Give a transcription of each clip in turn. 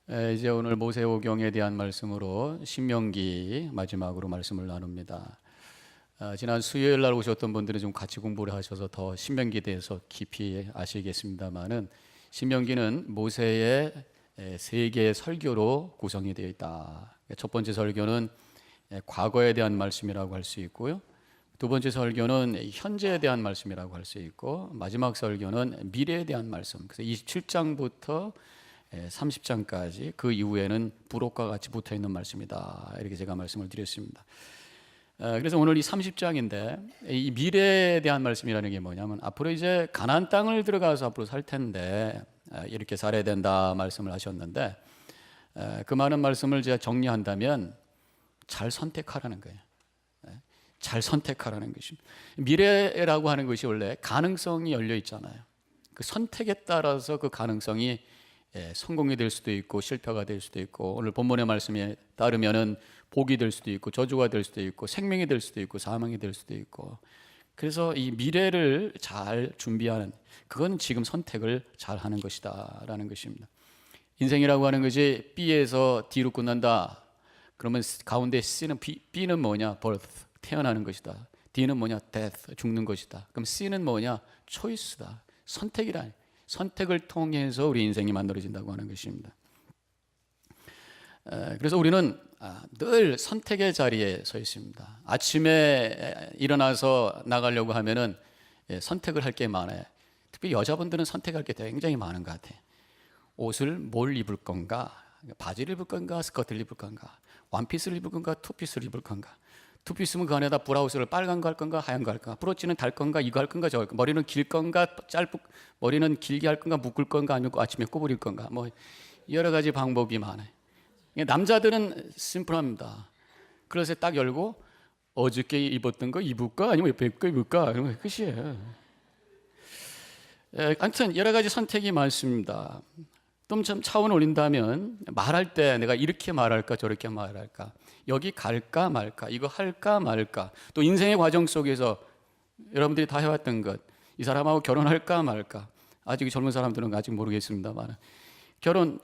이제 오늘 모세오경에 대한 말씀으로 신명기 마지막으로 말씀을 나눕니다. 지난 수요일 날 오셨던 분들은 좀 같이 공부를 하셔서 더 신명기에 대해서 깊이 아시겠습니다만은 신명기는 모세의 세 개의 설교로 구성이 되어 있다. 첫 번째 설교는 과거에 대한 말씀이라고 할 수 있고요. 두 번째 설교는 현재에 대한 말씀이라고 할 수 있고, 마지막 설교는 미래에 대한 말씀. 그래서 27장부터 30장까지 그 이후에는 부록과 같이 붙어 있는 말씀이다. 이렇게 제가 말씀을 드렸습니다. 그래서 오늘 이 30장인데 이 미래에 대한 말씀이라는 게 뭐냐면 앞으로 이제 가나안 땅을 들어가서 앞으로 살 텐데 이렇게 살아야 된다 말씀을 하셨는데, 그 많은 말씀을 제가 정리한다면 잘 선택하라는 거예요. 잘 선택하라는 것입니다. 미래라고 하는 것이 원래 가능성이 열려 있잖아요. 그 선택에 따라서 그 가능성이 성공이 될 수도 있고 실패가 될 수도 있고, 오늘 본문의 말씀에 따르면은 복이 될 수도 있고 저주가 될 수도 있고 생명이 될 수도 있고 사망이 될 수도 있고, 그래서 이 미래를 잘 준비하는, 그건 지금 선택을 잘 하는 것이다 라는 것입니다. 인생이라고 하는 것이 B에서 D로 끝난다. 그러면 가운데 C는 B는 뭐냐? birth, 태어나는 것이다. D는 뭐냐? death, 죽는 것이다. 그럼 C는 뭐냐? choice다, 선택이라. 선택을 통해서 우리 인생이 만들어진다고 하는 것입니다. 그래서 우리는 늘 선택의 자리에 서 있습니다. 아침에 일어나서 나가려고 하면은 선택을 할 게 많아요. 특히 여자분들은 선택할 게 굉장히 많은 것 같아요. 옷을 뭘 입을 건가? 바지를 입을 건가? 스커트를 입을 건가? 원피스를 입을 건가? 투피스를 입을 건가? 투피스면 그 안에다 브라우스를 빨간 거 할 건가? 하얀 거 할 건가? 브로치는 달 건가? 이거 할 건가? 저거 할 건가? 머리는 길 건가? 머리는 길게 할 건가? 묶을 건가? 아니면 아침에 꼬부릴 건가? 뭐 여러 가지 방법이 많아요. 남자들은 심플합니다. 그래서 딱 열고 어저께 입었던 거 입을까? 아니면 옆에 거 입을까? 이런 거 끝이에요. 아무튼 여러 가지 선택이 많습니다. 좀 차원을 올린다면 말할 때 내가 이렇게 말할까 저렇게 말할까, 여기 갈까 말까, 이거 할까 말까, 또 인생의 과정 속에서 여러분들이 다 해왔던 것, 이 사람하고 결혼할까 말까, 아직 젊은 사람들은 아직 모르겠습니다만 결혼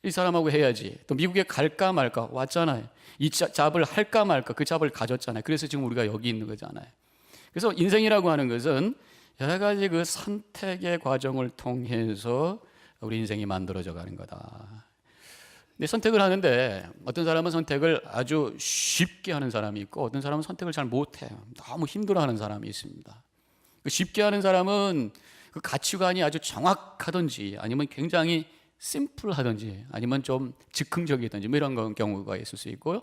이 사람하고 해야지, 또 미국에 갈까 말까 왔잖아요. 이 잡을 할까 말까, 그 잡을 가졌잖아요. 그래서 지금 우리가 여기 있는 거잖아요. 그래서 인생이라고 하는 것은 여러 가지 그 선택의 과정을 통해서 우리 인생이 만들어져 가는 거다. 근데 선택을 하는데 어떤 사람은 선택을 아주 쉽게 하는 사람이 있고, 어떤 사람은 선택을 잘 못해요. 너무 힘들어하는 사람이 있습니다. 쉽게 하는 사람은 그 가치관이 아주 정확하든지 아니면 굉장히 심플하든지 아니면 좀 즉흥적이든지 뭐 이런 경우가 있을 수 있고요.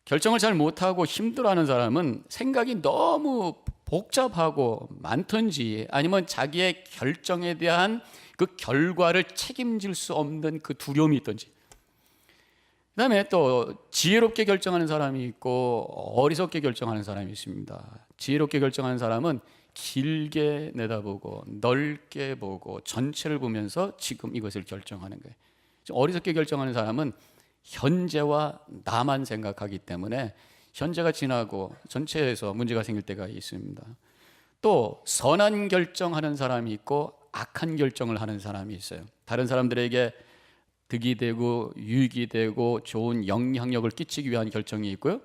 결정을 잘 못하고 힘들어하는 사람은 생각이 너무 복잡하고 많든지 아니면 자기의 결정에 대한 그 결과를 책임질 수 없는 그 두려움이 있든지, 그 다음에 또 지혜롭게 결정하는 사람이 있고 어리석게 결정하는 사람이 있습니다. 지혜롭게 결정하는 사람은 길게 내다보고 넓게 보고 전체를 보면서 지금 이것을 결정하는 거예요. 어리석게 결정하는 사람은 현재와 나만 생각하기 때문에 현재가 지나고 전체에서 문제가 생길 때가 있습니다. 또 선한 결정하는 사람이 있고 악한 결정을 하는 사람이 있어요. 다른 사람들에게 득이 되고 유익이 되고 좋은 영향력을 끼치기 위한 결정이 있고요.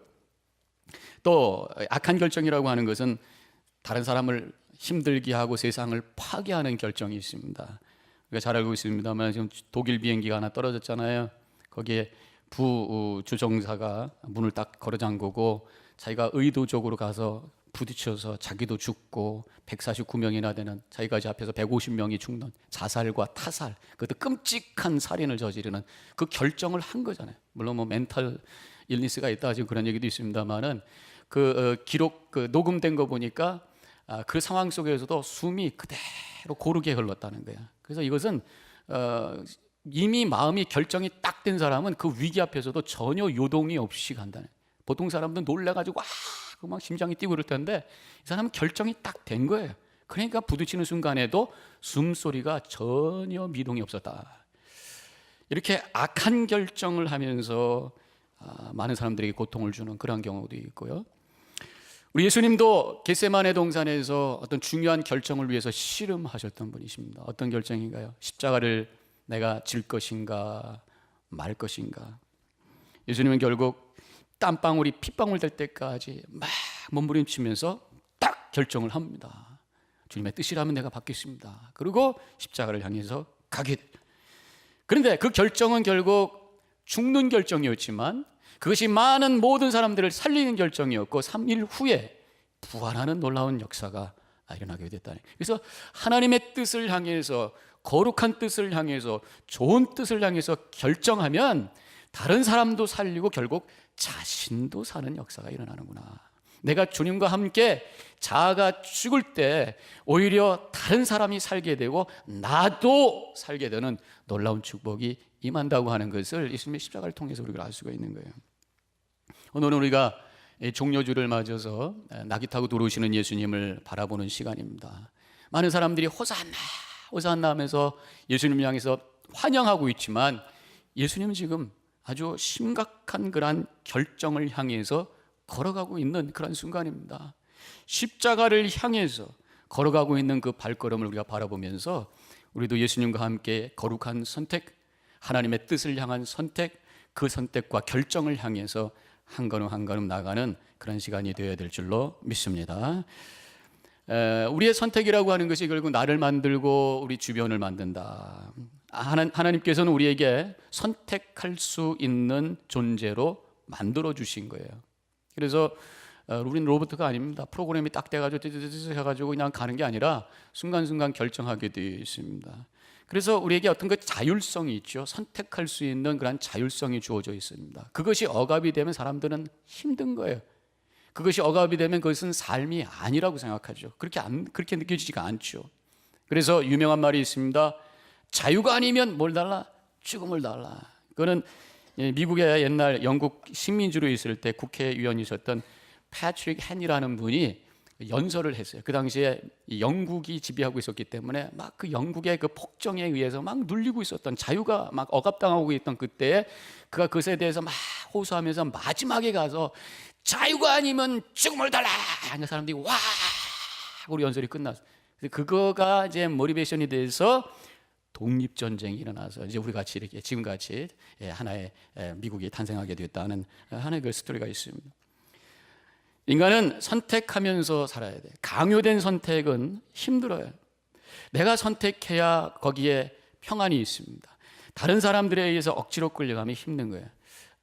또 악한 결정이라고 하는 것은 다른 사람을 힘들게 하고 세상을 파괴하는 결정이 있습니다. 우리가 잘 알고 있습니다만 지금 독일 비행기가 하나 떨어졌잖아요. 거기에 부주정사가 문을 딱 걸어 잠그고 자기가 의도적으로 가서 부딪혀서 자기도 죽고 149명이나 되는, 자기가 앞에서 150명이 죽는 자살과 타살, 그것도 끔찍한 살인을 저지르는 그 결정을 한 거잖아요. 물론 뭐 멘탈 일리스가 있다 지금 그런 얘기도 있습니다만은 기록 녹음된 거 보니까 그 상황 속에서도 숨이 그대로 고르게 흘렀다는 거예요. 그래서 이것은 이미 마음이 결정이 딱 된 사람은 그 위기 앞에서도 전혀 요동이 없이 간다는. 보통 사람들은 놀래가지고 막 심장이 뛰고 그럴 텐데 이 사람은 결정이 딱 된 거예요. 그러니까 부딪히는 순간에도 숨소리가 전혀 미동이 없었다. 이렇게 악한 결정을 하면서 많은 사람들에게 고통을 주는 그런 경우도 있고요. 우리 예수님도 겟세마네 동산에서 어떤 중요한 결정을 위해서 씨름하셨던 분이십니다. 어떤 결정인가요? 십자가를 내가 질 것인가, 말 것인가? 예수님은 결국 땀방울이 핏방울 될 때까지 막 몸부림치면서 딱 결정을 합니다. 주님의 뜻이라면 내가 받겠습니다. 그리고 십자가를 향해서 가게 돼요. 그런데 그 결정은 결국 죽는 결정이었지만 그것이 많은 모든 사람들을 살리는 결정이었고 3일 후에 부활하는 놀라운 역사가 일어나게 됐다니. 그래서 하나님의 뜻을 향해서, 거룩한 뜻을 향해서, 좋은 뜻을 향해서 결정하면 다른 사람도 살리고 결국 자신도 사는 역사가 일어나는구나. 내가 주님과 함께 자아가 죽을 때 오히려 다른 사람이 살게 되고 나도 살게 되는 놀라운 축복이 임한다고 하는 것을 예수님의 십자가를 통해서 우리가 알 수가 있는 거예요. 오늘은 우리가 종려주를 맞아서 나귀 타고 들어오시는 예수님을 바라보는 시간입니다. 많은 사람들이 호산나 호산나 하면서 예수님을 향해서 환영하고 있지만 예수님은 지금 아주 심각한 그러한 결정을 향해서 걸어가고 있는 그런 순간입니다. 십자가를 향해서 걸어가고 있는 그 발걸음을 우리가 바라보면서 우리도 예수님과 함께 거룩한 선택, 하나님의 뜻을 향한 선택, 그 선택과 결정을 향해서 한 걸음 한 걸음 나가는 그런 시간이 되어야 될 줄로 믿습니다. 우리의 선택이라고 하는 것이 결국 나를 만들고 우리 주변을 만든다. 하나님께서는 우리에게 선택할 수 있는 존재로 만들어 주신 거예요. 그래서 우리는 로봇가 아닙니다. 프로그램이 딱 돼가지고 해가지고 그냥 가는 게 아니라 순간순간 결정하게 되어 있습니다. 그래서 우리에게 어떤 그 자율성이 있죠. 선택할 수 있는 그런 자율성이 주어져 있습니다. 그것이 억압이 되면 사람들은 힘든 거예요. 그것이 억압이 되면 그것은 삶이 아니라고 생각하죠. 그렇게 느껴지지가 않죠. 그래서 유명한 말이 있습니다. 자유가 아니면 뭘 달라? 죽음을 달라. 그거는 미국의 옛날 영국 식민지로 있을 때 국회의원이셨던 패트릭 헨이라는 분이 연설을 했어요. 그 당시에 영국이 지배하고 있었기 때문에 막 그 영국의 그 폭정에 의해서 막 눌리고 있었던, 자유가 막 억압당하고 있던 그때에 그가 그것에 대해서 막 호소하면서 마지막에 가서 자유가 아니면 죽음을 달라 하는 사람들이 와 우리 연설이 끝났어요. 그거가 이제 모티베이션이 돼서 독립전쟁이 일어나서 이제 우리 같이 이렇게 지금같이 하나의 미국이 탄생하게 됐다는 하나의 그 스토리가 있습니다. 인간은 선택하면서 살아야 돼. 강요된 선택은 힘들어요. 내가 선택해야 거기에 평안이 있습니다. 다른 사람들에 의해서 억지로 끌려가면 힘든 거예요.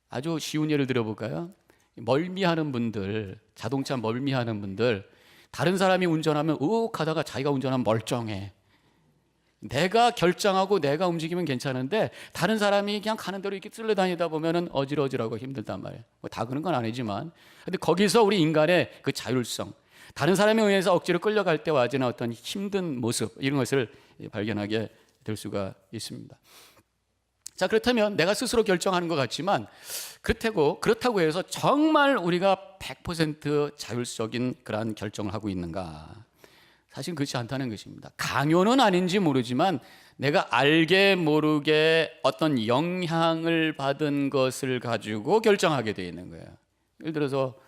아주 쉬운 예를 들어볼까요? 멀미하는 분들, 자동차 멀미하는 분들, 다른 사람이 운전하면 으욱 하다가 자기가 운전하면 멀쩡해. 내가 결정하고 내가 움직이면 괜찮은데 다른 사람이 그냥 가는 대로 이렇게 쓸려다니다 보면은 어질어질하고 힘들단 말이에요. 뭐 다 그런 건 아니지만, 근데 거기서 우리 인간의 그 자율성, 다른 사람에 의해서 억지로 끌려갈 때와 지는 어떤 힘든 모습, 이런 것을 발견하게 될 수가 있습니다. 자, 그렇다면 내가 스스로 결정하는 것 같지만 그렇다고 해서 정말 우리가 100% 자율적인 그러한 결정을 하고 있는가? 사실 그렇지 않다는 것입니다. 강요는 아닌지 모르지만 내가 알게 모르게 어떤 영향을 받은 것을 가지고 결정하게 되어 있는 거예요. 예를 들어서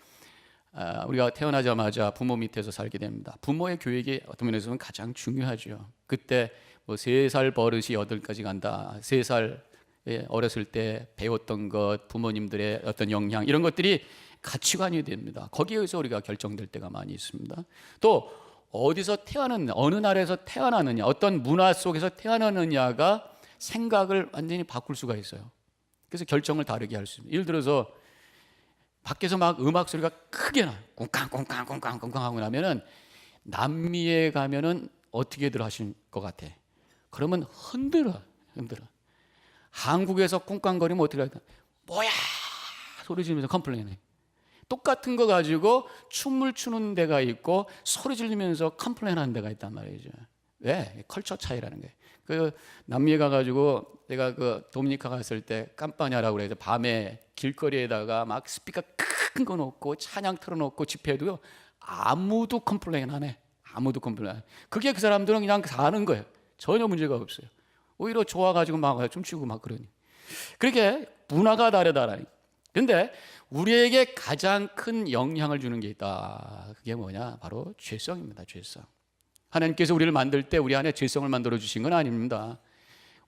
우리가 태어나자마자 부모 밑에서 살게 됩니다. 부모의 교육이 어떤 면에서는 가장 중요하죠. 그때 뭐 3살 버릇이 8까지 간다. 3살 어렸을 때 배웠던 것, 부모님들의 어떤 영향, 이런 것들이 가치관이 됩니다. 거기에 의해서 우리가 결정될 때가 많이 있습니다. 또 어디서 태어났느냐, 어느 나라에서 태어나느냐, 어떤 문화 속에서 태어나느냐가 생각을 완전히 바꿀 수가 있어요. 그래서 결정을 다르게 할 수 있습니다. 예를 들어서 밖에서 막 음악 소리가 크게 나요. 꽁깡꽁깡꽁깡꽁깡 하고 나면은 남미에 가면은 어떻게들 하실 것 같아? 그러면 흔들어. 한국에서 꽁깡거리면 어떻게 할까? 뭐야! 소리 지르면서 컴플레인해. 똑같은 거 가지고 춤을 추는 데가 있고 소리 지르면서 컴플레인하는 데가 있단 말이죠. 왜? 컬처 차이라는 거예요. 그 남미에 가가지고 내가 그 도미니카 갔을 때 깜빠냐라고 그래서 밤에 길거리에다가 막 스피커 큰 거 놓고 찬양 틀어놓고 집회도 아무도 컴플레인 안 해. 아무도 컴플레인 안 해. 그게 그 사람들은 그냥 사는 거예요. 전혀 문제가 없어요. 오히려 좋아가지고 막 춤추고 막 그러니. 그렇게 문화가 다르다라니. 근데 우리에게 가장 큰 영향을 주는 게 있다. 그게 뭐냐? 바로 죄성입니다. 죄성. 하나님께서 우리를 만들 때 우리 안에 죄성을 만들어 주신 건 아닙니다.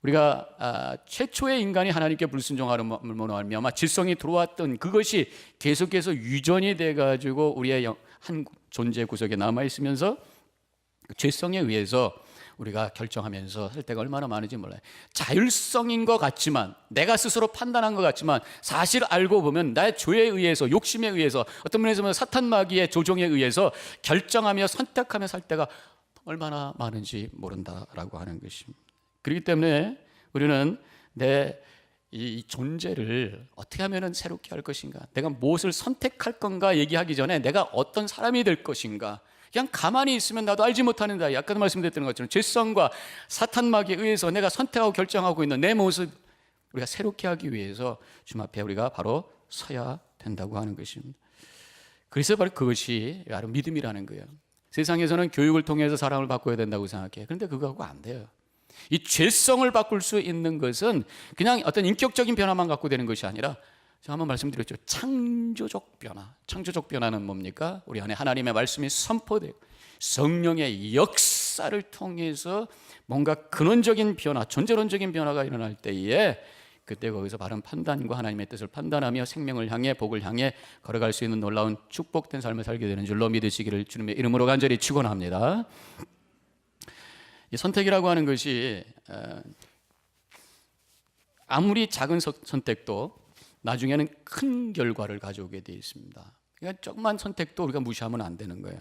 우리가 최초의 인간이 하나님께 불순종함으로 말미암아 질성이 들어왔던 그것이 계속해서 유전이 돼가지고 우리의 한 존재 구석에 남아 있으면서 죄성에 의해서 우리가 결정하면서 할 때가 얼마나 많은지 몰라요. 자율성인 것 같지만, 내가 스스로 판단한 것 같지만 사실 알고 보면 나의 죄에 의해서, 욕심에 의해서, 어떤 면에서 보면 사탄 마귀의 조종에 의해서 결정하며 선택하며 살 때가 얼마나 많은지 모른다라고 하는 것입니다. 그렇기 때문에 우리는 내 이 존재를 어떻게 하면 새롭게 할 것인가, 내가 무엇을 선택할 건가 얘기하기 전에 내가 어떤 사람이 될 것인가, 그냥 가만히 있으면 나도 알지 못하는 다, 아까도 말씀드렸던 것처럼 죄성과 사탄 마귀에 의해서 내가 선택하고 결정하고 있는 내 모습, 우리가 새롭게 하기 위해서 주님 앞에 우리가 바로 서야 된다고 하는 것입니다. 그래서 바로 그것이 바로 믿음이라는 거예요. 세상에서는 교육을 통해서 사람을 바꿔야 된다고 생각해요. 그런데 그거하고 안 돼요. 이 죄성을 바꿀 수 있는 것은 그냥 어떤 인격적인 변화만 갖고 되는 것이 아니라, 제가 한번 말씀드렸죠. 창조적 변화. 창조적 변화는 뭡니까? 우리 안에 하나님의 말씀이 선포되고 성령의 역사를 통해서 뭔가 근원적인 변화, 존재론적인 변화가 일어날 때에, 그때 거기서 바른 판단과 하나님의 뜻을 판단하며 생명을 향해, 복을 향해 걸어갈 수 있는 놀라운 축복된 삶을 살게 되는 줄로 믿으시기를 주님의 이름으로 간절히 축원합니다. 이 선택이라고 하는 것이 아무리 작은 선택도 나중에는 큰 결과를 가져오게 되어 있습니다. 그러니까 조그만 선택도 우리가 무시하면 안 되는 거예요.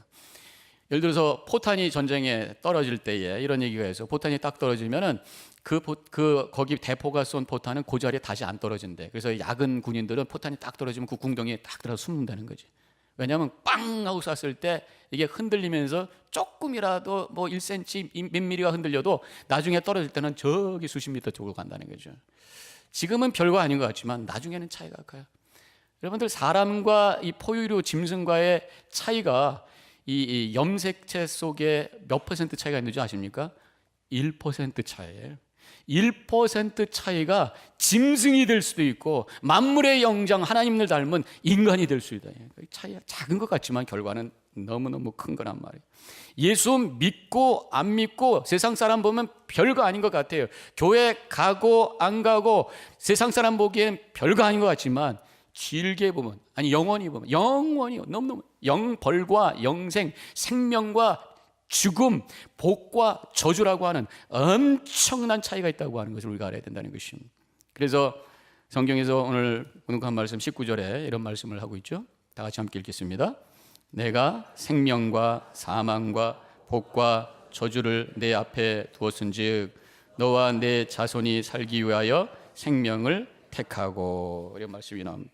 예를 들어서 포탄이 전쟁에 떨어질 때에 이런 얘기가 해서, 포탄이 딱 떨어지면은 거기 대포가 쏜 포탄은 그 자리에 다시 안 떨어진대. 그래서 야근 군인들은 포탄이 딱 떨어지면 그 궁덩이에 딱 들어서 숨는다는 거지. 왜냐하면 빵 하고 쐈을 때 이게 흔들리면서 조금이라도 뭐 1cm 몇 미리가 흔들려도 나중에 떨어질 때는 저기 수십 미터 쪽으로 간다는 거죠. 지금은 별거 아닌 것 같지만 나중에는 차이가 커요. 여러분들, 사람과 이 포유류 짐승과의 차이가 이 염색체 속에 몇 퍼센트 차이가 있는지 아십니까? 1% 차이예요. 1% 차이가 짐승이 될 수도 있고 만물의 영장 하나님을 닮은 인간이 될 수도 있다. 차이가 작은 것 같지만 결과는 너무너무 큰 거란 말이에요. 예수 믿고 안 믿고 세상 사람 보면 별거 아닌 것 같아요. 교회 가고 안 가고 세상 사람 보기엔 별거 아닌 것 같지만 길게 보면, 아니 영원히 보면, 영원히 너무너무 영벌과 영생, 생명과 죽음, 복과 저주라고 하는 엄청난 차이가 있다고 하는 것을 우리가 알아야 된다는 것입니다. 그래서 성경에서 오늘 본문한 말씀 19절에 이런 말씀을 하고 있죠. 다 같이 함께 읽겠습니다. 내가 생명과 사망과 복과 저주를 내 앞에 두었은즉 너와 내 자손이 살기 위하여 생명을 택하고, 이런 말씀이 나옵니다.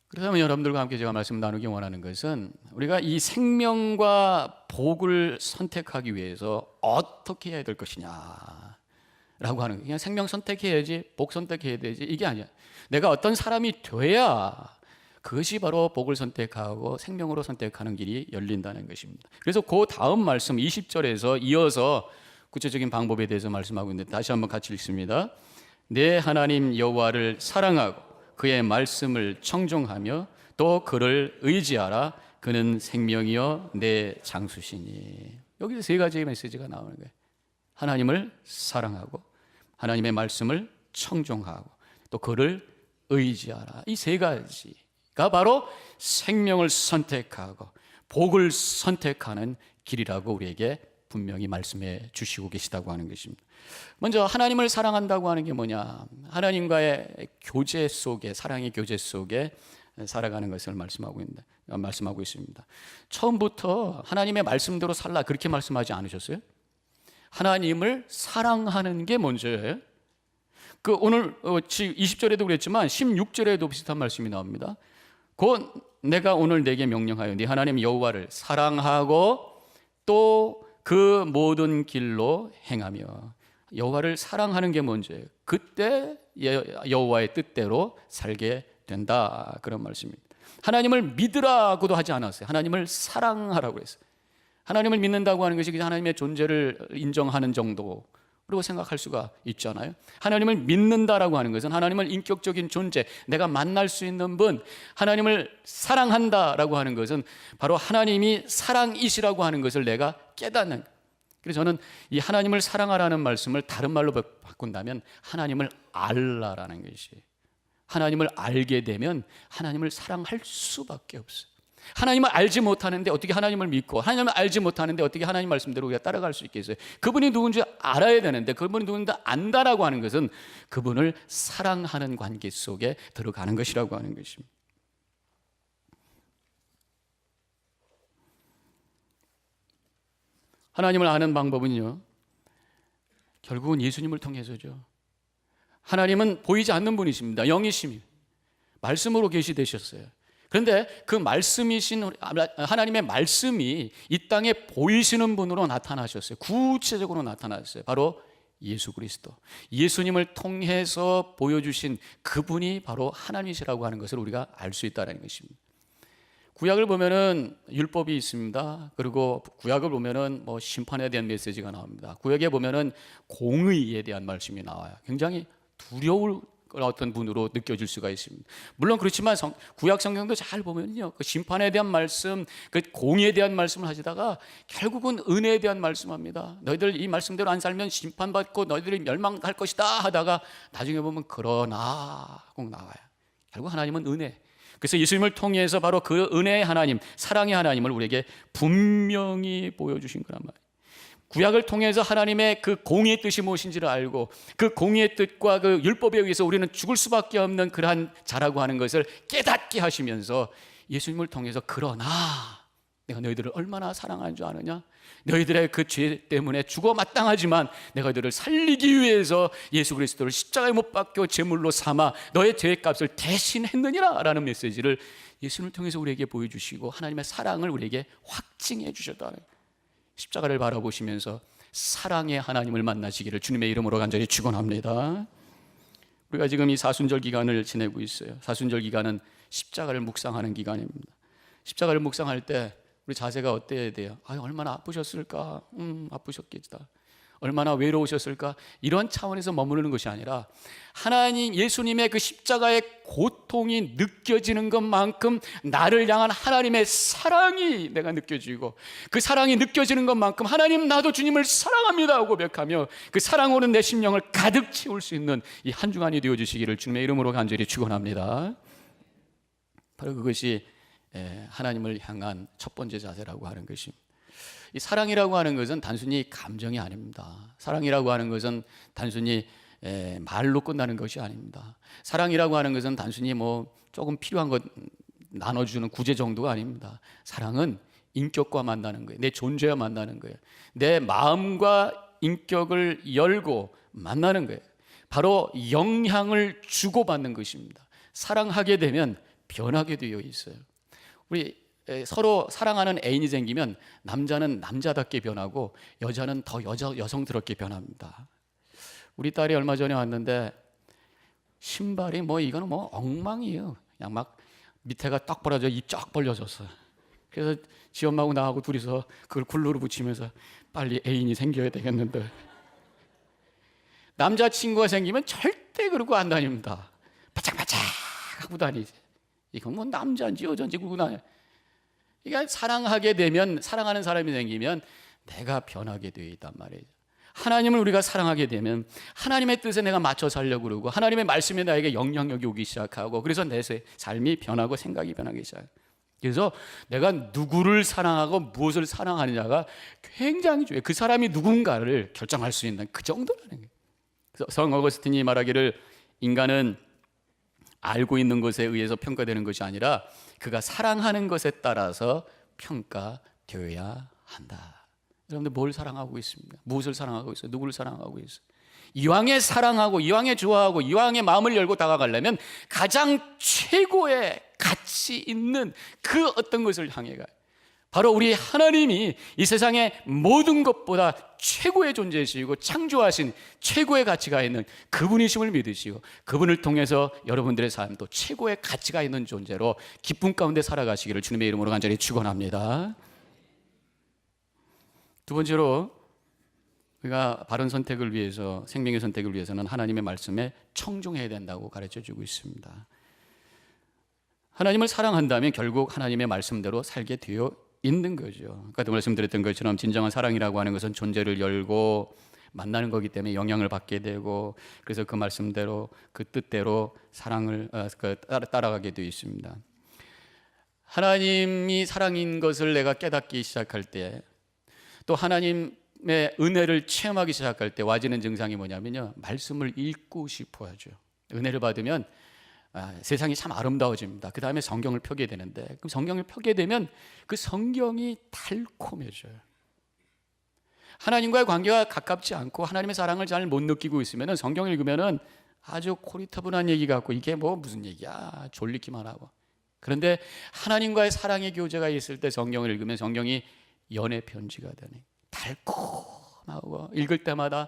그렇다면 여러분들과 함께 제가 말씀 나누기 원하는 것은, 우리가 이 생명과 복을 선택하기 위해서 어떻게 해야 될 것이냐 라고 하는 거예요. 그냥 생명 선택해야지, 복 선택해야 되지, 이게 아니야. 내가 어떤 사람이 돼야 그것이 바로 복을 선택하고 생명으로 선택하는 길이 열린다는 것입니다. 그래서 그 다음 말씀 20절에서 이어서 구체적인 방법에 대해서 말씀하고 있는데, 다시 한번 같이 읽습니다. 내 하나님 여호와를 사랑하고 그의 말씀을 청종하며 또 그를 의지하라. 그는 생명이요 내 장수시니. 여기서 세 가지의 메시지가 나오는 거예요. 하나님을 사랑하고 하나님의 말씀을 청종하고 또 그를 의지하라. 이 세 가지가 바로 생명을 선택하고 복을 선택하는 길이라고 우리에게 분명히 말씀해 주시고 계시다고 하는 것입니다. 먼저 하나님을 사랑한다고 하는 게 뭐냐? 하나님과의 교제 속에, 사랑의 교제 속에 살아가는 것을 말씀하고 있습니다. 처음부터 하나님의 말씀대로 살라 그렇게 말씀하지 않으셨어요? 하나님을 사랑하는 게 먼저예요. 그 오늘 20절에도 그랬지만 16절에도 비슷한 말씀이 나옵니다. 곧 내가 오늘 내게 명령하여 네 하나님 여호와를 사랑하고 또 그 모든 길로 행하며. 여호와를 사랑하는 게 먼저예요. 그때 여호와의 뜻대로 살게 된다, 그런 말씀입니다. 하나님을 믿으라고도 하지 않았어요. 하나님을 사랑하라고 했어요. 하나님을 믿는다고 하는 것이 그냥 하나님의 존재를 인정하는 정도, 라고 생각할 수가 있잖아요. 하나님을 믿는다라고 하는 것은 하나님을 인격적인 존재, 내가 만날 수 있는 분, 하나님을 사랑한다라고 하는 것은 바로 하나님이 사랑이시라고 하는 것을 내가 깨닫는. 그래서 저는 이 하나님을 사랑하라는 말씀을 다른 말로 바꾼다면 하나님을 알라라는 것이, 하나님을 알게 되면 하나님을 사랑할 수밖에 없어요. 하나님을 알지 못하는데 어떻게 하나님을 믿고, 하나님을 알지 못하는데 어떻게 하나님 말씀대로 우리가 따라갈 수 있겠어요? 그분이 누군지 알아야 되는데, 그분이 누군지 안다라고 하는 것은 그분을 사랑하는 관계 속에 들어가는 것이라고 하는 것입니다. 하나님을 아는 방법은요, 결국은 예수님을 통해서죠. 하나님은 보이지 않는 분이십니다. 영이십니다. 말씀으로 계시되셨어요. 그런데 그 말씀이신 하나님의 말씀이 이 땅에 보이시는 분으로 나타나셨어요. 구체적으로 나타나셨어요. 바로 예수 그리스도. 예수님을 통해서 보여주신 그분이 바로 하나님이시라고 하는 것을 우리가 알 수 있다는 것입니다. 구약을 보면은 율법이 있습니다. 그리고 구약을 보면은 뭐 심판에 대한 메시지가 나옵니다. 구약에 보면은 공의에 대한 말씀이 나와요. 굉장히 두려울 어떤 분으로 느껴질 수가 있습니다. 물론 그렇지만 구약 성경도 잘 보면요, 그 심판에 대한 말씀, 그 공의에 대한 말씀을 하시다가 결국은 은혜에 대한 말씀합니다. 너희들 이 말씀대로 안 살면 심판받고 너희들이 멸망할 것이다 하다가 나중에 보면 그러나 꼭 나와요. 결국 하나님은 은혜. 그래서 예수님을 통해서 바로 그 은혜의 하나님, 사랑의 하나님을 우리에게 분명히 보여주신 거란 말이에요. 구약을 통해서 하나님의 그 공의의 뜻이 무엇인지를 알고, 그 공의의 뜻과 그 율법에 의해서 우리는 죽을 수밖에 없는 그러한 자라고 하는 것을 깨닫게 하시면서 예수님을 통해서 그러나 내가 너희들을 얼마나 사랑하는 줄 아느냐? 너희들의 그 죄 때문에 죽어 마땅하지만 내가 너희들을 살리기 위해서 예수 그리스도를 십자가에 못 박혀 제물로 삼아 너의 죄의 값을 대신했느니라 라는 메시지를 예수님을 통해서 우리에게 보여주시고 하나님의 사랑을 우리에게 확증해 주셨다는 거예요. 십자가를 바라보시면서 사랑의 하나님을 만나시기를 주님의 이름으로 간절히 축원합니다. 우리가 지금 이 사순절 기간을 지내고 있어요. 사순절 기간은 십자가를 묵상하는 기간입니다. 십자가를 묵상할 때 우리 자세가 어때야 돼요? 얼마나 아프셨을까? 아프셨겠다. 얼마나 외로우셨을까? 이런 차원에서 머무르는 것이 아니라 하나님 예수님의 그 십자가의 고통이 느껴지는 것만큼 나를 향한 하나님의 사랑이 내가 느껴지고, 그 사랑이 느껴지는 것만큼 하나님 나도 주님을 사랑합니다 고백하며 그 사랑으로 내 심령을 가득 채울 수 있는 이 한 주간이 되어주시기를 주님의 이름으로 간절히 축원합니다. 바로 그것이 하나님을 향한 첫 번째 자세라고 하는 것입니다. 이 사랑이라고 하는 것은 단순히 감정이 아닙니다. 사랑이라고 하는 것은 단순히 말로 끝나는 것이 아닙니다. 사랑이라고 하는 것은 단순히 뭐 조금 필요한 것 나눠주는 구제 정도가 아닙니다. 사랑은 인격과 만나는 거예요. 내 존재와 만나는 거예요. 내 마음과 인격을 열고 만나는 거예요. 바로 영향을 주고받는 것입니다. 사랑하게 되면 변하게 되어 있어요. 우리 서로 사랑하는 애인이 생기면 남자는 남자답게 변하고 여자는 더 여성스럽게 변합니다. 우리 딸이 얼마 전에 왔는데 신발이 이거는 엉망이에요. 그냥 막 밑에가 딱 벌어져 입 쫙 벌려졌어요. 그래서 지 엄마하고 나하고 둘이서 그걸 굴루로 붙이면서 빨리 애인이 생겨야 되겠는데, 남자친구가 생기면 절대 그러고 안 다닙니다. 바짝바짝 하고 다니지. 이건 남자인지 여자인지 그러고 다녀. 그러니까 사랑하게 되면, 사랑하는 사람이 생기면 내가 변하게 되어 있단 말이죠. 하나님을 우리가 사랑하게 되면 하나님의 뜻에 내가 맞춰 살려고 그러고 하나님의 말씀에 나에게 영향력이 오기 시작하고, 그래서 내 삶이 변하고 생각이 변하기 시작해요. 그래서 내가 누구를 사랑하고 무엇을 사랑하느냐가 굉장히 중요해요. 그 사람이 누군가를 결정할 수 있는 그 정도라는 거예요. 그래서 성 어거스틴이 말하기를 인간은 알고 있는 것에 의해서 평가되는 것이 아니라 그가 사랑하는 것에 따라서 평가되어야 한다. 여러분들 뭘 사랑하고 있습니까? 무엇을 사랑하고 있어요? 누구를 사랑하고 있어요? 이왕에 사랑하고 이왕에 좋아하고 이왕에 마음을 열고 다가가려면 가장 최고의 가치 있는 그 어떤 것을 향해 가요. 바로 우리 하나님이 이 세상의 모든 것보다 최고의 존재이시고 창조하신 최고의 가치가 있는 그분이심을 믿으시고, 그분을 통해서 여러분들의 삶도 최고의 가치가 있는 존재로 기쁨 가운데 살아가시기를 주님의 이름으로 간절히 축원합니다. 두 번째로 우리가 바른 선택을 위해서, 생명의 선택을 위해서는 하나님의 말씀에 청종해야 된다고 가르쳐주고 있습니다. 하나님을 사랑한다면 결국 하나님의 말씀대로 살게 되어 있는 거죠. 아까도 말씀드렸던 것처럼 진정한 사랑이라고 하는 것은 존재를 열고 만나는 거기 때문에 영향을 받게 되고, 그래서 그 말씀대로 그 뜻대로 사랑을 따라가게 되어 있습니다. 하나님이 사랑인 것을 내가 깨닫기 시작할 때, 또 하나님의 은혜를 체험하기 시작할 때 와지는 증상이 뭐냐면요, 말씀을 읽고 싶어 하죠. 은혜를 받으면 세상이 참 아름다워집니다. 그 다음에 성경을 펴게 되는데, 그 성경을 펴게 되면 그 성경이 달콤해져요. 하나님과의 관계가 가깝지 않고 하나님의 사랑을 잘 못 느끼고 있으면 성경을 읽으면 아주 고리타분한 얘기 같고, 이게 뭐 무슨 얘기야, 졸리기만 하고. 그런데 하나님과의 사랑의 교제가 있을 때 성경을 읽으면 성경이 연애 편지가 되네. 달콤하고 읽을 때마다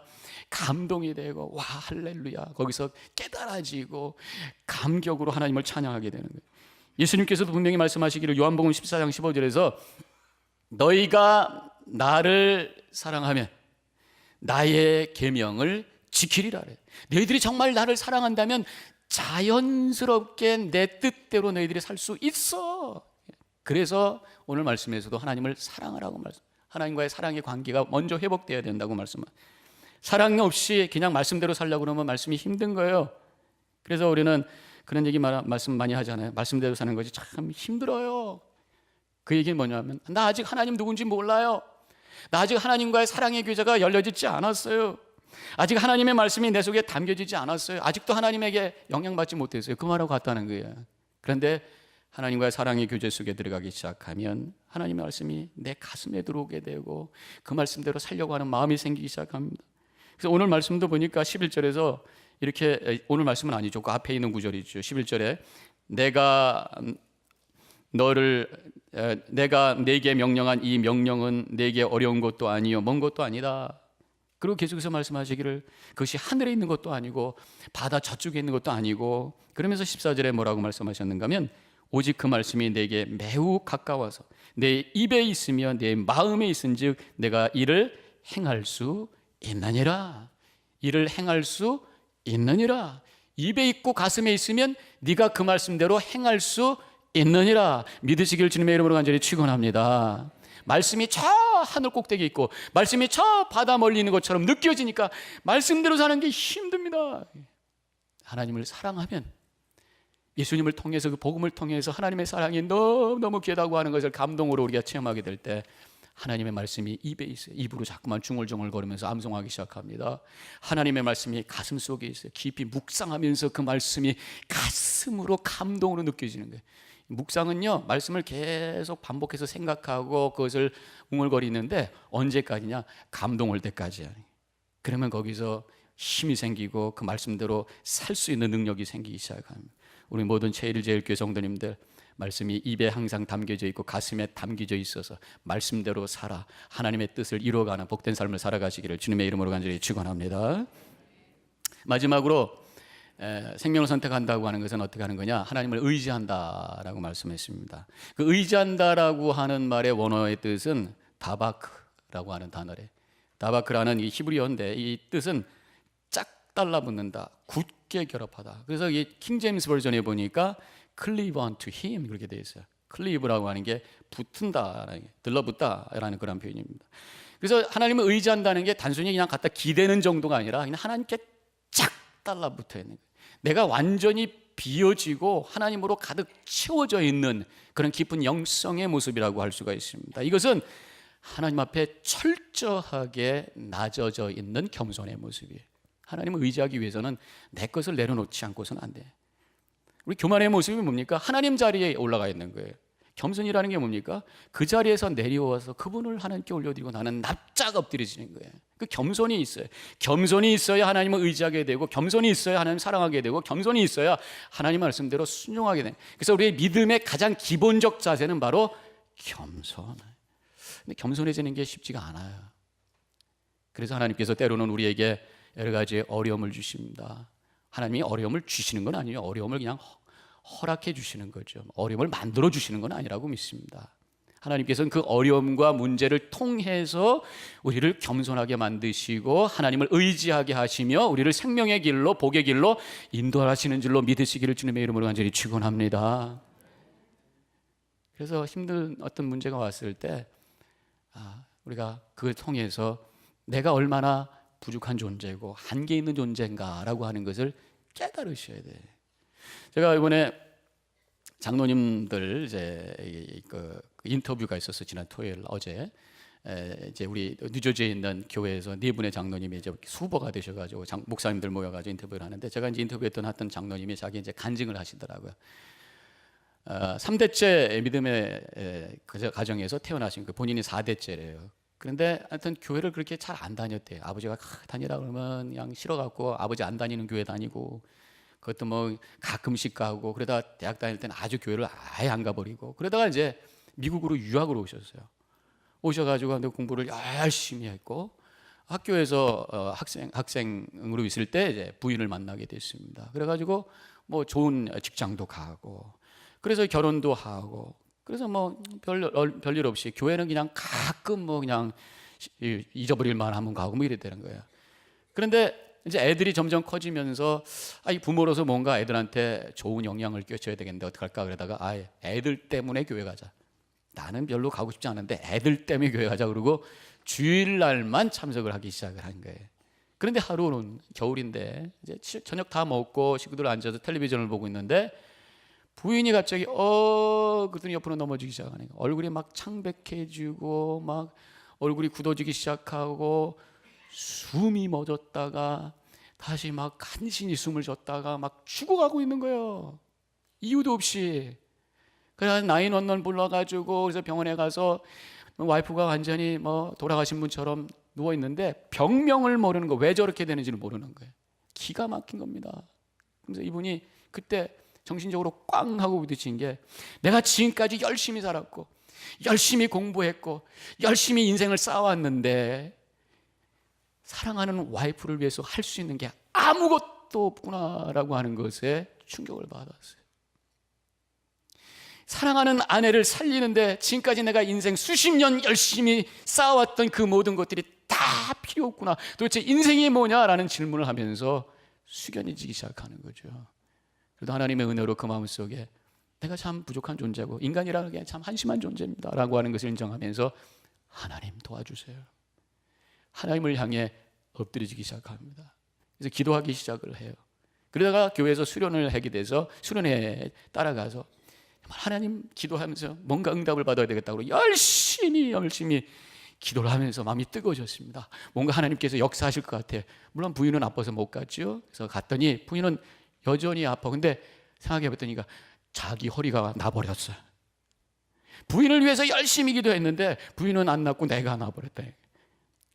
감동이 되고, 와 할렐루야, 거기서 깨달아지고 감격으로 하나님을 찬양하게 되는 거예요. 예수님께서도 분명히 말씀하시기를 요한복음 14장 15절에서 너희가 나를 사랑하면 나의 계명을 지키리라 그래요. 너희들이 정말 나를 사랑한다면 자연스럽게 내 뜻대로 너희들이 살 수 있어. 그래서 오늘 말씀에서도 하나님을 사랑하라고 말씀. 하나님과의 사랑의 관계가 먼저 회복되어야 된다고 말씀합니다. 사랑 없이 그냥 말씀대로 살려고 그러면 말씀이 힘든 거예요. 그래서 우리는 그런 얘기 말씀 많이 하잖아요. 말씀대로 사는 것이 참 힘들어요. 그 얘기는 뭐냐면, 나 아직 하나님 누군지 몰라요. 나 아직 하나님과의 사랑의 교제가 열려지지 않았어요. 아직 하나님의 말씀이 내 속에 담겨지지 않았어요. 아직도 하나님에게 영향받지 못했어요. 그 말하고 같다는 거예요. 그런데 하나님과의 사랑의 교제 속에 들어가기 시작하면 하나님의 말씀이 내 가슴에 들어오게 되고 그 말씀대로 살려고 하는 마음이 생기기 시작합니다. 그래서 오늘 말씀도 보니까 11절에서 이렇게, 오늘 말씀은 아니죠, 그 앞에 있는 구절이죠. 11절에 내가 내게 명령한 이 명령은 내게 어려운 것도 아니요 먼 것도 아니다. 그리고 계속해서 말씀하시기를 그것이 하늘에 있는 것도 아니고 바다 저쪽에 있는 것도 아니고, 그러면서 14절에 뭐라고 말씀하셨는가 하면, 오직 그 말씀이 내게 매우 가까워서 내 입에 있으며 내 마음에 있은즉 내가 이를 행할 수 있느니라. 이를 행할 수 있느니라. 입에 있고 가슴에 있으면 네가 그 말씀대로 행할 수 있느니라. 믿으시길 주님의 이름으로 간절히 축원합니다. 말씀이 저 하늘 꼭대기에 있고 말씀이 저 바다 멀리 있는 것처럼 느껴지니까 말씀대로 사는 게 힘듭니다. 하나님을 사랑하면, 예수님을 통해서, 그 복음을 통해서 하나님의 사랑이 너무너무 귀하다고 하는 것을 감동으로 우리가 체험하게 될 때 하나님의 말씀이 입에 있어요. 입으로 자꾸만 중얼중얼 거리면서 암송하기 시작합니다. 하나님의 말씀이 가슴 속에 있어요. 깊이 묵상하면서 그 말씀이 가슴으로 감동으로 느껴지는 거예요. 묵상은요, 말씀을 계속 반복해서 생각하고 그것을 웅얼거리는데 언제까지냐? 감동 올 때까지야. 그러면 거기서 힘이 생기고 그 말씀대로 살 수 있는 능력이 생기기 시작합니다. 우리 모든 제1제일교회 성도님들, 말씀이 입에 항상 담겨져 있고 가슴에 담겨져 있어서 말씀대로 살아 하나님의 뜻을 이루어가는 복된 삶을 살아가시기를 주님의 이름으로 간절히 축원합니다. 마지막으로 생명을 선택한다고 하는 것은 어떻게 하는 거냐? 하나님을 의지한다라고 말씀했습니다. 그 의지한다라고 하는 말의 원어의 뜻은 다바크라고 하는 단어래. 다바크라는 이 히브리어인데 이 뜻은 짝 달라붙는다, 굳게 결합하다. 그래서 이 킹제임스 버전에 보니까 cleave unto him 그렇게 되어 있어요. cleave라고 하는 게 붙은다, 들러붙다라는 그런 표현입니다. 그래서 하나님을 의지한다는 게 단순히 그냥 갖다 기대는 정도가 아니라 그냥 하나님께 쫙 달라붙어 있는 거예요. 내가 완전히 비어지고 하나님으로 가득 채워져 있는 그런 깊은 영성의 모습이라고 할 수가 있습니다. 이것은 하나님 앞에 철저하게 낮아져 있는 겸손의 모습이에요. 하나님을 의지하기 위해서는 내 것을 내려놓지 않고서는 안 돼. 우리 교만의 모습이 뭡니까? 하나님 자리에 올라가 있는 거예요. 겸손이라는 게 뭡니까? 그 자리에서 내려와서 그분을 하나님께 올려드리고 나는 납작 엎드려지는 거예요. 그 겸손이 있어요. 겸손이 있어야 하나님을 의지하게 되고, 겸손이 있어야 하나님 사랑하게 되고, 겸손이 있어야 하나님 말씀대로 순종하게 돼요. 그래서 우리의 믿음의 가장 기본적 자세는 바로 겸손. 근데 겸손해지는 게 쉽지가 않아요. 그래서 하나님께서 때로는 우리에게 여러 가지 어려움을 주십니다. 하나님이 어려움을 주시는 건 아니에요. 어려움을 그냥 허락해 주시는 거죠. 어려움을 만들어 주시는 건 아니라고 믿습니다. 하나님께서는 그 어려움과 문제를 통해서 우리를 겸손하게 만드시고 하나님을 의지하게 하시며 우리를 생명의 길로 복의 길로 인도하시는 줄로 믿으시기를 주님의 이름으로 간절히 축원합니다. 그래서 힘든 어떤 문제가 왔을 때 우리가 그걸 통해서 내가 얼마나 부족한 존재고 한계 있는 존재인가라고 하는 것을 깨달으셔야 돼. 제가 이번에 장로님들 이제 그 인터뷰가 있었어요. 지난 토요일 어제 이제 우리 뉴저지에 있는 교회에서 네 분의 장로님이 이제 수보가 되셔가지고 목사님들 모여가지고 인터뷰를 하는데 제가 이제 인터뷰했던 어떤 장로님이 자기 이제 간증을 하시더라고요. 3대째 믿음의 가정에서 태어나신 그 본인이 4대째래요. 그런데 하여튼 교회를 그렇게 잘 안 다녔대요. 아버지가 다니라 그러면 그냥 싫어갖고 아버지 안 다니는 교회 다니고 그것도 뭐 가끔씩 가고 그러다 대학 다닐 때는 아주 교회를 아예 안 가버리고 그러다가 이제 미국으로 유학으로 오셨어요. 오셔가지고 공부를 열심히 했고 학교에서 학생으로 있을 때 이제 부인을 만나게 됐습니다. 그래가지고 뭐 좋은 직장도 가고 그래서 결혼도 하고 그래서 뭐 별일 없이 교회는 그냥 가끔 뭐 그냥 잊어버릴 만하면 가고 뭐 이래 되는 거예요. 그런데 이제 애들이 점점 커지면서 이 부모로서 뭔가 애들한테 좋은 영향을 끼쳐야 되겠는데 어떡할까 그러다가 애들 때문에 교회 가자. 나는 별로 가고 싶지 않은데 애들 때문에 교회 가자 그러고 주일날만 참석을 하기 시작을 한 거예요. 그런데 하루는 겨울인데 이제 저녁 다 먹고 식구들 앉아서 텔레비전을 보고 있는데 부인이 갑자기 그랬더니 옆으로 넘어지기 시작하니까 얼굴이 막 창백해지고 막 얼굴이 굳어지기 시작하고 숨이 멎었다가 다시 막 간신히 숨을 쉬었다가 막 죽어가고 있는 거예요. 이유도 없이. 그래서 911 불러가지고 그래서 병원에 가서 와이프가 완전히 뭐 돌아가신 분처럼 누워 있는데 병명을 모르는 거, 왜 저렇게 되는지를 모르는 거예요. 기가 막힌 겁니다. 그래서 이분이 그때 정신적으로 꽝 하고 부딪힌 게 내가 지금까지 열심히 살았고 열심히 공부했고 열심히 인생을 쌓아왔는데 사랑하는 와이프를 위해서 할 수 있는 게 아무것도 없구나라고 하는 것에 충격을 받았어요. 사랑하는 아내를 살리는데 지금까지 내가 인생 수십 년 열심히 쌓아왔던 그 모든 것들이 다 필요 없구나. 도대체 인생이 뭐냐라는 질문을 하면서 숙연해지기 시작하는 거죠. 그래도 하나님의 은혜로 그 마음속에 내가 참 부족한 존재고 인간이라는 게 참 한심한 존재입니다 라고 하는 것을 인정하면서 하나님 도와주세요. 하나님을 향해 엎드려지기 시작합니다. 그래서 기도하기 시작을 해요. 그러다가 교회에서 수련을 하게 돼서 수련회에 따라가서 하나님 기도하면서 뭔가 응답을 받아야 되겠다고 열심히 기도를 하면서 마음이 뜨거워졌습니다. 뭔가 하나님께서 역사하실 것 같아. 물론 부인은 아파서 못 갔죠. 그래서 갔더니 부인은 여전히 아파. 근데 생각해 봤더니 자기 허리가 나버렸어요. 부인을 위해서 열심히 기도했는데 부인은 안 낫고 내가 나버렸다.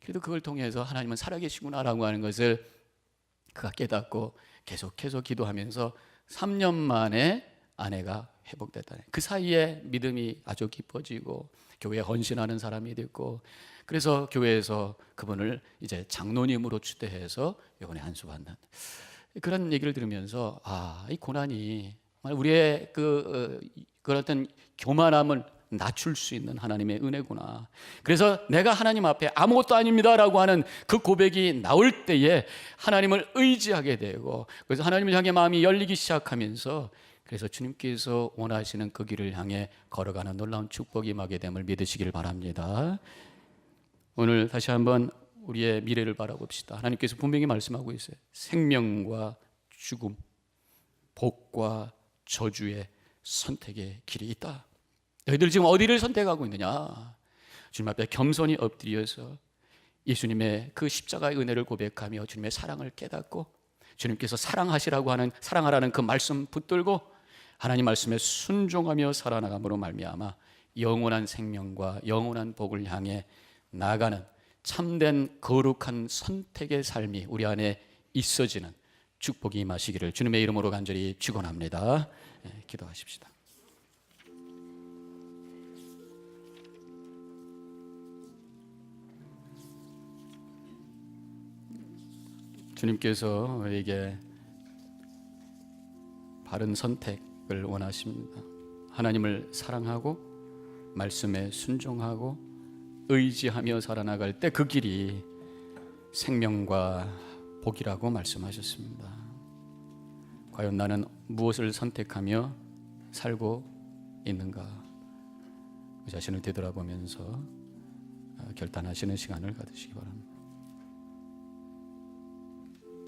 그래도 그걸 통해서 하나님은 살아계시구나라고 하는 것을 그가 깨닫고 계속해서 기도하면서 3년 만에 아내가 회복됐다. 그 사이에 믿음이 아주 깊어지고 교회에 헌신하는 사람이 됐고 그래서 교회에서 그분을 이제 장로님으로 추대해서 이번에 안수받는 그런 얘기를 들으면서 이 고난이 우리의 그런 어떤 교만함을 낮출 수 있는 하나님의 은혜구나. 그래서 내가 하나님 앞에 아무것도 아닙니다라고 하는 그 고백이 나올 때에 하나님을 의지하게 되고 그래서 하나님을 향해 마음이 열리기 시작하면서 그래서 주님께서 원하시는 그 길을 향해 걸어가는 놀라운 축복이 임하게 됨을 믿으시길 바랍니다. 오늘 다시 한번 우리의 미래를 바라봅시다. 하나님께서 분명히 말씀하고 있어요. 생명과 죽음, 복과 저주의 선택의 길이 있다. 너희들 지금 어디를 선택하고 있느냐? 주님 앞에 겸손히 엎드려서 예수님의 그 십자가의 은혜를 고백하며 주님의 사랑을 깨닫고 주님께서 사랑하라는 그 말씀 붙들고 하나님 말씀에 순종하며 살아나감으로 말미암아 영원한 생명과 영원한 복을 향해 나아가는 참된 거룩한 선택의 삶이 우리 안에 있어지는 축복이 임하시기를 주님의 이름으로 간절히 축원합니다. 기도하십시다. 주님께서 우리에게 바른 선택을 원하십니다. 하나님을 사랑하고 말씀에 순종하고 의지하며 살아나갈 때 그 길이 생명과 복이라고 말씀하셨습니다. 과연 나는 무엇을 선택하며 살고 있는가? 그 자신을 되돌아보면서 결단하시는 시간을 가지시기 바랍니다.